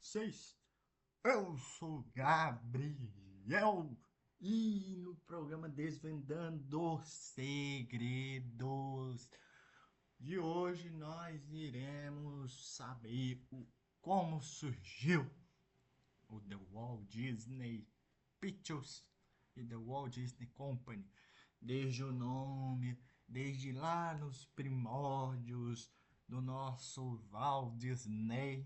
vocês? Eu sou Gabriel e no programa Desvendando Segredos de hoje nós iremos saber como surgiu o The Walt Disney Pictures e The Walt Disney Company, desde o nome, desde lá nos primórdios do nosso Walt Disney,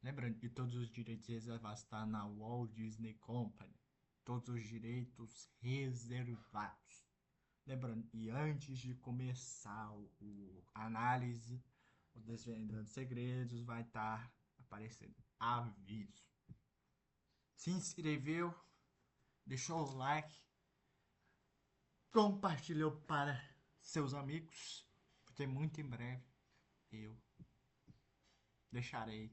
Lembrando que todos os direitos reservados estão na Walt Disney Company, todos os direitos reservados. Lembrando que antes de começar a análise, o Desvendando Segredos vai estar aparecendo aviso. Se inscreveu, deixou o like, compartilhou para seus amigos, porque muito em breve eu deixarei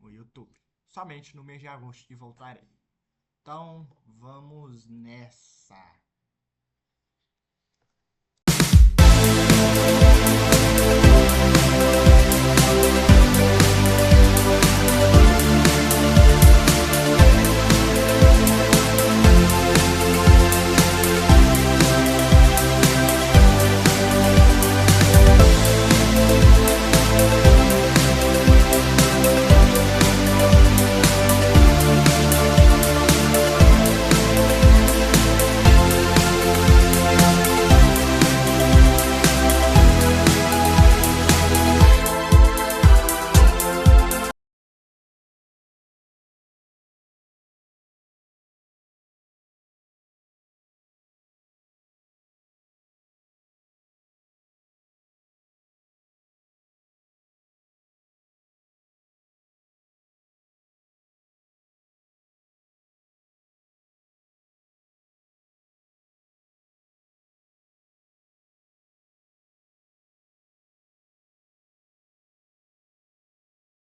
o YouTube. Somente no mês de agosto que voltarei. Então, vamos nessa.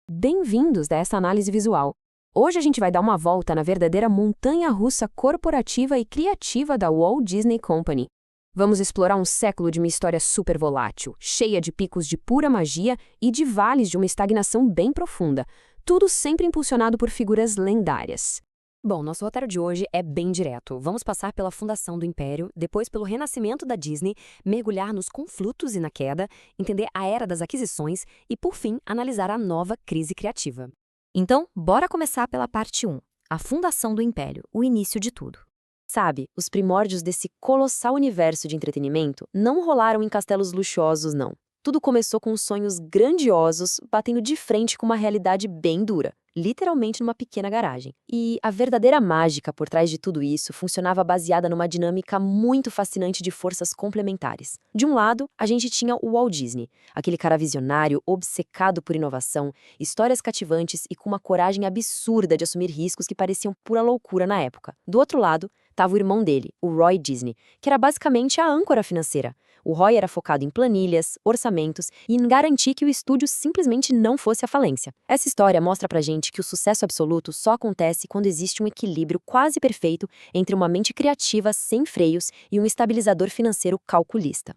Bem-vindos a essa análise visual. Hoje a gente vai dar uma volta na verdadeira montanha-russa corporativa e criativa da Walt Disney Company. Vamos explorar um século de uma história super volátil, cheia de picos de pura magia e de vales de uma estagnação bem profunda, tudo sempre impulsionado por figuras lendárias. Bom, nosso roteiro de hoje é bem direto. Vamos passar pela fundação do Império, depois pelo renascimento da Disney, mergulhar nos conflitos e na queda, entender a era das aquisições e, por fim, analisar a nova crise criativa. Então, bora começar pela parte 1, a fundação do Império, o início de tudo. Sabe, os primórdios desse colossal universo de entretenimento não rolaram em castelos luxuosos, não. Tudo começou com sonhos grandiosos, batendo de frente com uma realidade bem dura, literalmente numa pequena garagem. E a verdadeira mágica por trás de tudo isso funcionava baseada numa dinâmica muito fascinante de forças complementares. De um lado, a gente tinha o Walt Disney, aquele cara visionário, obcecado por inovação, histórias cativantes e com uma coragem absurda de assumir riscos que pareciam pura loucura na época. Do outro lado, estava o irmão dele, o Roy Disney, que era basicamente a âncora financeira. O Roy era focado em planilhas, orçamentos e em garantir que o estúdio simplesmente não fosse à falência. Essa história mostra pra gente que o sucesso absoluto só acontece quando existe um equilíbrio quase perfeito entre uma mente criativa sem freios e um estabilizador financeiro calculista.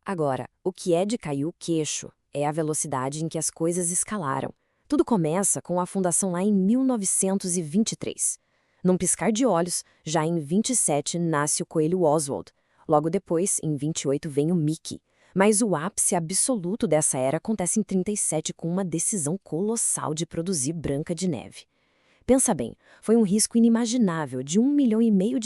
Agora, o que é de cair o queixo é a velocidade em que as coisas escalaram. Tudo começa com a fundação lá em 1923. Num piscar de olhos, já em 27 nasce o coelho Oswald. Logo depois, em 28, vem o Mickey. Mas o ápice absoluto dessa era acontece em 37 com uma decisão colossal de produzir Branca de Neve. Pensa bem, foi um risco inimaginável de US$ 1,5 milhão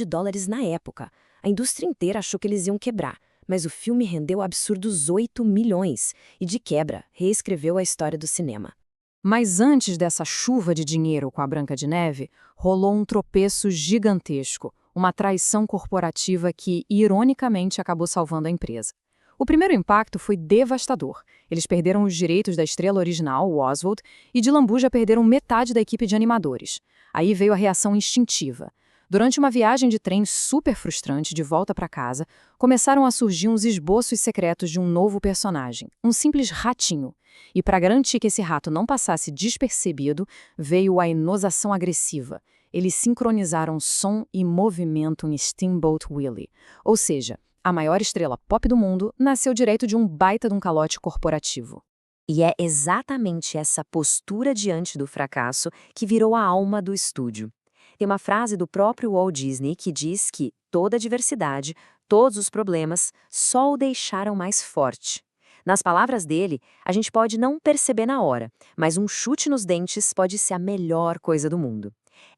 na época. A indústria inteira achou que eles iam quebrar, mas o filme rendeu absurdos 8 milhões e, de quebra, reescreveu a história do cinema. Mas antes dessa chuva de dinheiro com a Branca de Neve, rolou um tropeço gigantesco, uma traição corporativa que, ironicamente, acabou salvando a empresa. O primeiro impacto foi devastador. Eles perderam os direitos da estrela original, o Oswald, e de lambuja perderam metade da equipe de animadores. Aí veio a reação instintiva. Durante uma viagem de trem super frustrante de volta para casa, começaram a surgir uns esboços secretos de um novo personagem, um simples ratinho. E para garantir que esse rato não passasse despercebido, veio a inosação agressiva. Eles sincronizaram som e movimento em Steamboat Willie. Ou seja, a maior estrela pop do mundo nasceu direito de um baita de um calote corporativo. E é exatamente essa postura diante do fracasso que virou a alma do estúdio. Tem uma frase do próprio Walt Disney que diz que toda a diversidade, todos os problemas, só o deixaram mais forte. Nas palavras dele, a gente pode não perceber na hora, mas um chute nos dentes pode ser a melhor coisa do mundo.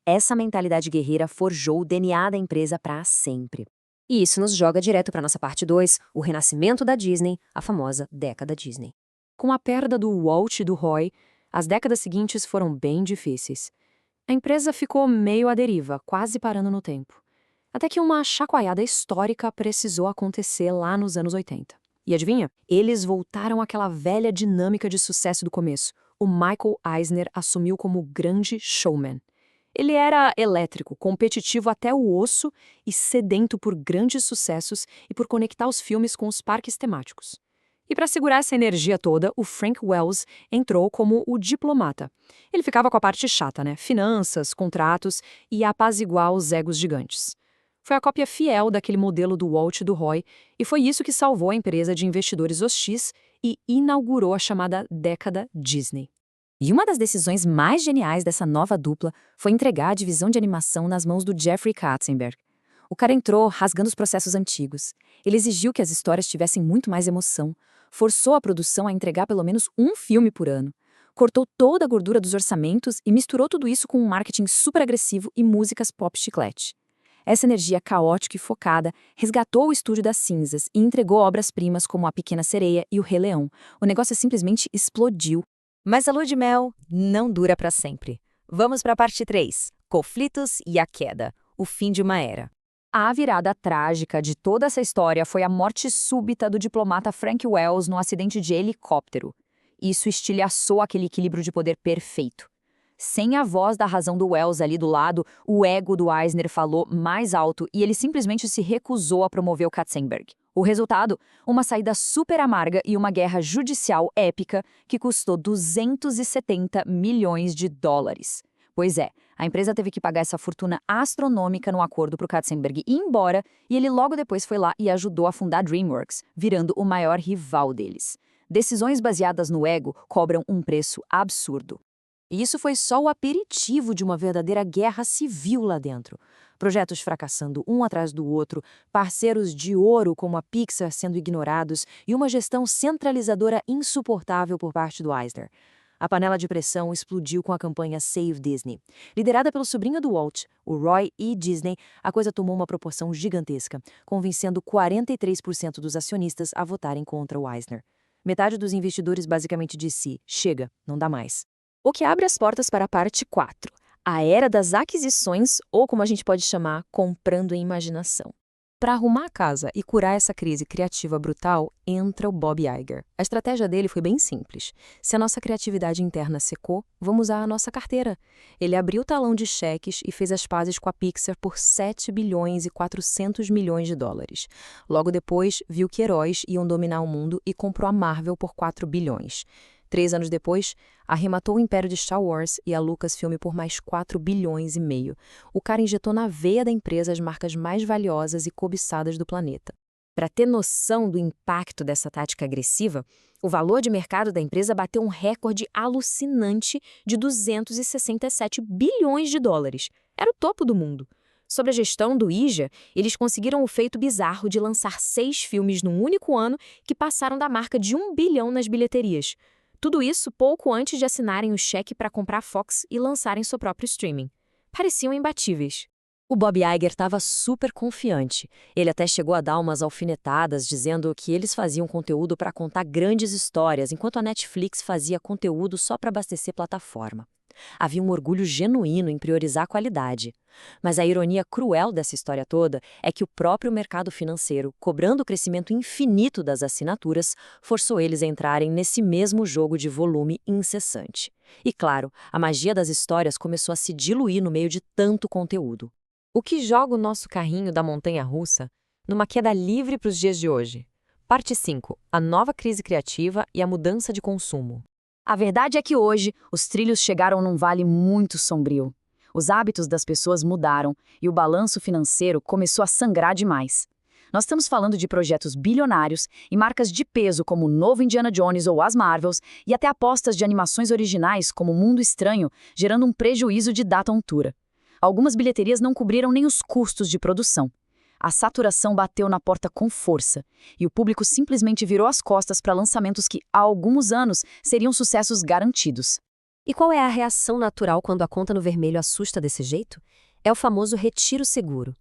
Essa mentalidade guerreira forjou o DNA da empresa para sempre. E isso nos joga direto para nossa parte 2, o renascimento da Disney, a famosa década Disney. Com a perda do Walt e do Roy, as décadas seguintes foram bem difíceis. A empresa ficou meio à deriva, quase parando no tempo. Até que uma chacoalhada histórica precisou acontecer lá nos anos 80. E adivinha? Eles voltaram àquela velha dinâmica de sucesso do começo. O Michael Eisner assumiu como o grande showman. Ele era elétrico, competitivo até o osso e sedento por grandes sucessos e por conectar os filmes com os parques temáticos. E para segurar essa energia toda, o Frank Wells entrou como o diplomata. Ele ficava com a parte chata, né? Finanças, contratos e apaziguar os egos gigantes. Foi a cópia fiel daquele modelo do Walt e do Roy, e foi isso que salvou a empresa de investidores hostis e inaugurou a chamada década Disney. E uma das decisões mais geniais dessa nova dupla foi entregar a divisão de animação nas mãos do Jeffrey Katzenberg. O cara entrou rasgando os processos antigos. Ele exigiu que as histórias tivessem muito mais emoção, forçou a produção a entregar pelo menos um filme por ano, cortou toda a gordura dos orçamentos e misturou tudo isso com um marketing super agressivo e músicas pop chiclete. Essa energia caótica e focada resgatou o estúdio das cinzas e entregou obras-primas como A Pequena Sereia e O Rei Leão. O negócio simplesmente explodiu. Mas a lua de mel não dura para sempre. Vamos para a parte 3, conflitos e a queda, o fim de uma era. A virada trágica de toda essa história foi a morte súbita do diplomata Frank Wells num acidente de helicóptero. Isso estilhaçou aquele equilíbrio de poder perfeito. Sem a voz da razão do Wells ali do lado, o ego do Eisner falou mais alto e ele simplesmente se recusou a promover o Katzenberg. O resultado? Uma saída super amarga e uma guerra judicial épica que custou 270 milhões de dólares. Pois é, a empresa teve que pagar essa fortuna astronômica no acordo para o Katzenberg ir embora e ele logo depois foi lá e ajudou a fundar a DreamWorks, virando o maior rival deles. Decisões baseadas no ego cobram um preço absurdo. E isso foi só o aperitivo de uma verdadeira guerra civil lá dentro. Projetos fracassando um atrás do outro, parceiros de ouro como a Pixar sendo ignorados e uma gestão centralizadora insuportável por parte do Eisner. A panela de pressão explodiu com a campanha Save Disney. Liderada pelo sobrinho do Walt, o Roy E. Disney, a coisa tomou uma proporção gigantesca, convencendo 43% dos acionistas a votarem contra o Eisner. Metade dos investidores basicamente disse: chega, não dá mais. O que abre as portas para a parte 4, a era das aquisições, ou como a gente pode chamar, comprando em imaginação. Para arrumar a casa e curar essa crise criativa brutal, entra o Bob Iger. A estratégia dele foi bem simples. Se a nossa criatividade interna secou, vamos usar a nossa carteira. Ele abriu o talão de cheques e fez as pazes com a Pixar por 7 bilhões e 400 milhões de dólares. Logo depois, viu que heróis iam dominar o mundo e comprou a Marvel por 4 bilhões. 3 anos depois, arrematou o império de Star Wars e a Lucasfilm por mais 4 bilhões e meio. O cara injetou na veia da empresa as marcas mais valiosas e cobiçadas do planeta. Para ter noção do impacto dessa tática agressiva, o valor de mercado da empresa bateu um recorde alucinante de 267 bilhões de dólares. Era o topo do mundo. Sob a gestão do Iger, eles conseguiram o feito bizarro de lançar 6 filmes num único ano que passaram da marca de 1 bilhão nas bilheterias. Tudo isso pouco antes de assinarem o cheque para comprar a Fox e lançarem seu próprio streaming. Pareciam imbatíveis. O Bob Iger estava super confiante. Ele até chegou a dar umas alfinetadas dizendo que eles faziam conteúdo para contar grandes histórias, enquanto a Netflix fazia conteúdo só para abastecer plataforma. Havia um orgulho genuíno em priorizar a qualidade. Mas a ironia cruel dessa história toda é que o próprio mercado financeiro, cobrando o crescimento infinito das assinaturas, forçou eles a entrarem nesse mesmo jogo de volume incessante. E claro, a magia das histórias começou a se diluir no meio de tanto conteúdo. O que joga o nosso carrinho da montanha-russa numa queda livre para os dias de hoje. Parte 5. A nova crise criativa e a mudança de consumo. A verdade é que hoje, os trilhos chegaram num vale muito sombrio. Os hábitos das pessoas mudaram e o balanço financeiro começou a sangrar demais. Nós estamos falando de projetos bilionários e marcas de peso como o novo Indiana Jones ou as Marvels, e até apostas de animações originais como Mundo Estranho, gerando um prejuízo de data ontura. Algumas bilheterias não cobriram nem os custos de produção. A saturação bateu na porta com força, e o público simplesmente virou as costas para lançamentos que, há alguns anos, seriam sucessos garantidos. E qual é a reação natural quando a conta no vermelho assusta desse jeito? É o famoso retiro seguro.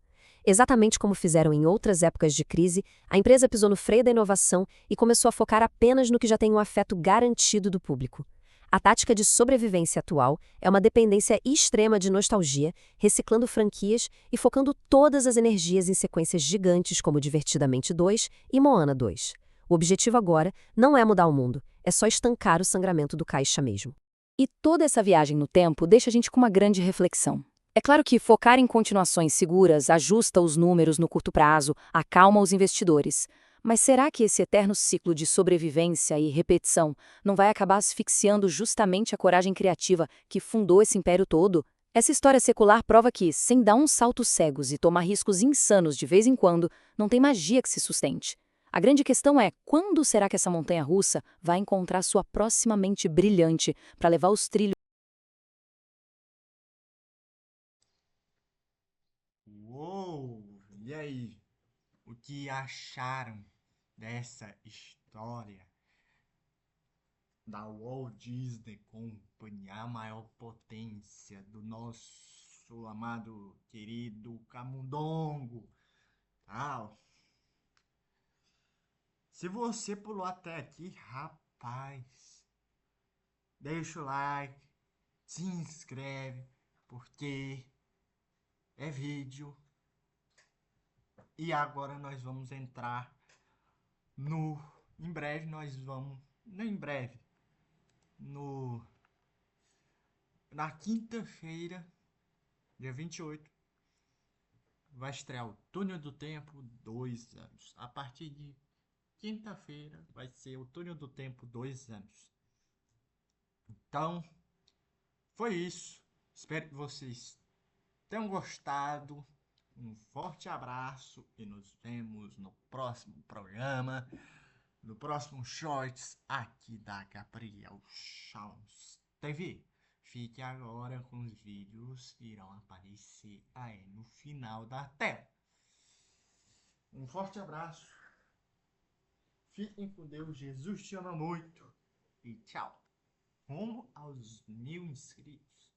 Exatamente como fizeram em outras épocas de crise, a empresa pisou no freio da inovação e começou a focar apenas no que já tem um afeto garantido do público. A tática de sobrevivência atual é uma dependência extrema de nostalgia, reciclando franquias e focando todas as energias em sequências gigantes como Divertidamente 2 e Moana 2. O objetivo agora não é mudar o mundo, é só estancar o sangramento do caixa mesmo. E toda essa viagem no tempo deixa a gente com uma grande reflexão. É claro que focar em continuações seguras ajusta os números no curto prazo, acalma os investidores. Mas será que esse eterno ciclo de sobrevivência e repetição não vai acabar asfixiando justamente a coragem criativa que fundou esse império todo? Essa história secular prova que, sem dar uns saltos cegos e tomar riscos insanos de vez em quando, não tem magia que se sustente. A grande questão é, quando será que essa montanha-russa vai encontrar sua próxima mente brilhante para levar os trilhos? Uou! E aí? O que acharam dessa história da Walt Disney Company, a maior potência do nosso amado querido Camundongo? Ah, se você pulou até aqui, rapaz, deixa o like, se inscreve, porque é vídeo. E agora nós vamos entrar no... Em breve nós vamos... Não em breve. Na quinta-feira, dia 28, vai estrear o Túnel do Tempo 2 anos. A partir de quinta-feira vai ser o Túnel do Tempo 2 anos. Então, foi isso. Espero que vocês tenham gostado. Um forte abraço e nos vemos no próximo programa, no próximo Shorts aqui da Gabriel Chance TV. Fique agora com os vídeos que irão aparecer aí no final da tela. Um forte abraço. Fiquem com Deus. Jesus te ama muito. E tchau. Rumo aos 1000 inscritos.